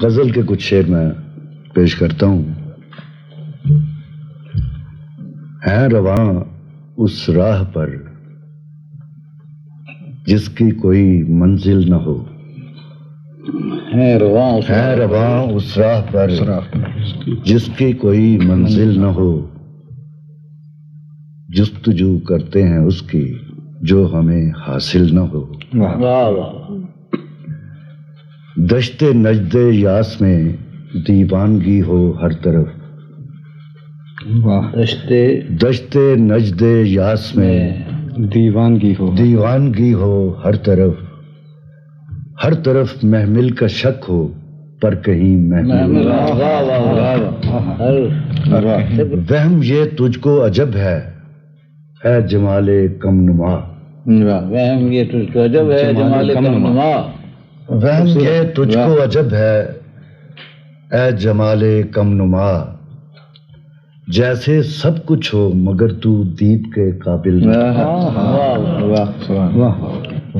غزل کے کچھ شعر میں پیش کرتا ہوں. ہے رواں اس راہ پر جس کی کوئی منزل نہ ہو. ہے رواں اس راہ پر جس کی کوئی منزل نہ ہو. جستجو کرتے ہیں اس کی جو ہمیں حاصل نہ ہو. دشت نجد یاس میں دیوانگی ہو ہر طرف. دشت نجد یاس میں دیوانگی ہو ہر طرف. ہر طرف محمل کا شک ہو پر کہیں محمل. وہم یہ تجھ کو عجب ہے اے جمال کم نما. وہم یہ تجھ کو عجب ہے جمال کم نما. وہم یہ تجھ کو عجب ہے اے جمال کم نما. جیسے سب کچھ ہو مگر تو دید کے قابل نہ.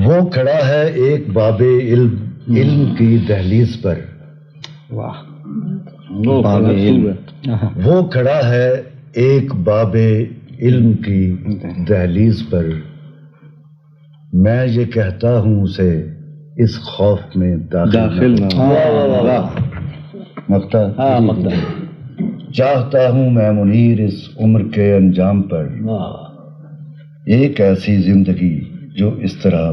وہ کھڑا ہے ایک باب علم کی دہلیز پر. وہ کھڑا ہے ایک باب علم کی دہلیز پر. میں یہ کہتا ہوں اسے اس خوف میں داخل نہ. مقطع. چاہتا ہوں میں منیر اس عمر کے انجام پر ایک ایسی زندگی جو اس طرح